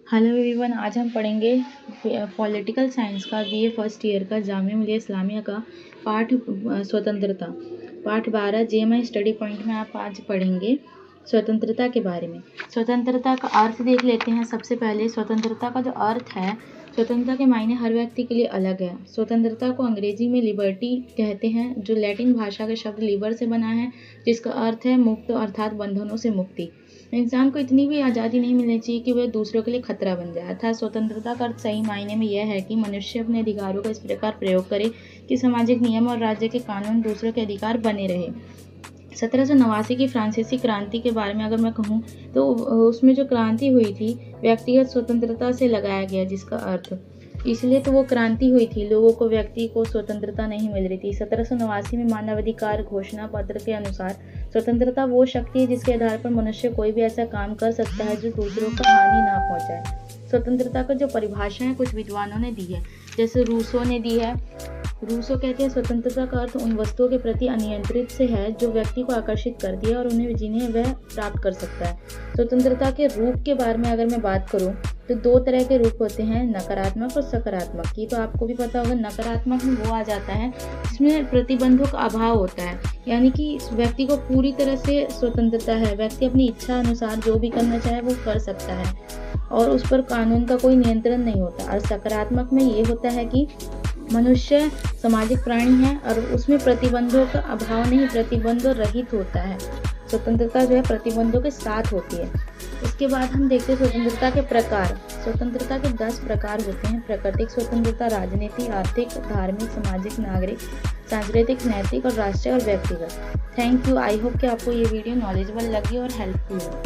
Hello everyone, आज हम पढ़ेंगे पॉलिटिकल साइंस का बीए फर्स्ट ईयर का जामिया मिलिया इस्लामिया का पाठ स्वतंत्रता पाठ 12 जेएमआई स्टडी पॉइंट में आप आज पढ़ेंगे स्वतंत्रता के बारे में। स्वतंत्रता का अर्थ देख लेते हैं। सबसे पहले स्वतंत्रता का जो अर्थ है, स्वतंत्रता के मायने हर व्यक्ति के लिए अलग है। स्वतंत्रता को अंग्रेजी में लिबर्टी कहते हैं, जो लैटिन भाषा के शब्द लिबर से बना है, जिसका अर्थ है मुक्त अर्थात बंधनों से मुक्ति। इंसान को इतनी भी आज़ादी नहीं मिलनी चाहिए कि वह दूसरों के लिए खतरा बन जाए। अर्थात स्वतंत्रता का अर्थ सही मायने में यह है कि मनुष्य अपने अधिकारों का इस प्रकार प्रयोग करे कि सामाजिक नियम और राज्य के कानून दूसरों के अधिकार बने रहे। 1789 की फ्रांसीसी क्रांति के बारे में अगर मैं कहूँ तो उसमें जो क्रांति हुई थी व्यक्तिगत स्वतंत्रता से लगाया गया, जिसका अर्थ इसलिए तो वो क्रांति हुई थी, लोगों को व्यक्ति को स्वतंत्रता नहीं मिल रही थी। 1789 में मानवाधिकार घोषणा पत्र के अनुसार स्वतंत्रता वो शक्ति है जिसके आधार पर मनुष्य कोई भी ऐसा काम कर सकता है जो दूसरों को हानि ना पहुंचाए। स्वतंत्रता का जो परिभाषा है कुछ विद्वानों ने दी है, जैसे रूसो ने दी है। रूसो कहते हैं स्वतंत्रता का अर्थ उन वस्तुओं के प्रति अनियंत्रित से है जो व्यक्ति को आकर्षित करती है और उन्हें जिन्हें वह प्राप्त कर सकता है। स्वतंत्रता के रूप के बारे में अगर मैं बात करूं तो दो तरह के रूप होते हैं, नकारात्मक और सकारात्मक। ये तो आपको भी पता होगा। नकारात्मक में वो आ जाता है जिसमें प्रतिबंधों का अभाव होता है, यानी कि व्यक्ति को पूरी तरह से स्वतंत्रता है, व्यक्ति अपनी इच्छा अनुसार जो भी करना चाहे वो कर सकता है और उस पर कानून का कोई नियंत्रण नहीं होता। और सकारात्मक में ये होता है कि मनुष्य सामाजिक प्राणी है और उसमें प्रतिबंधों का अभाव नहीं, प्रतिबंधों रहित होता है। स्वतंत्रता जो है प्रतिबंधों के साथ होती है। इसके बाद हम देखते हैं स्वतंत्रता के प्रकार। स्वतंत्रता के 10 प्रकार होते हैं: प्राकृतिक स्वतंत्रता, राजनीतिक, आर्थिक, धार्मिक, सामाजिक, नागरिक, सांस्कृतिक, नैतिक और राष्ट्रीय और व्यक्तिगत। Thank you. आई होप कि आपको ये वीडियो नॉलेजेबल लगी और हेल्पफुल हो।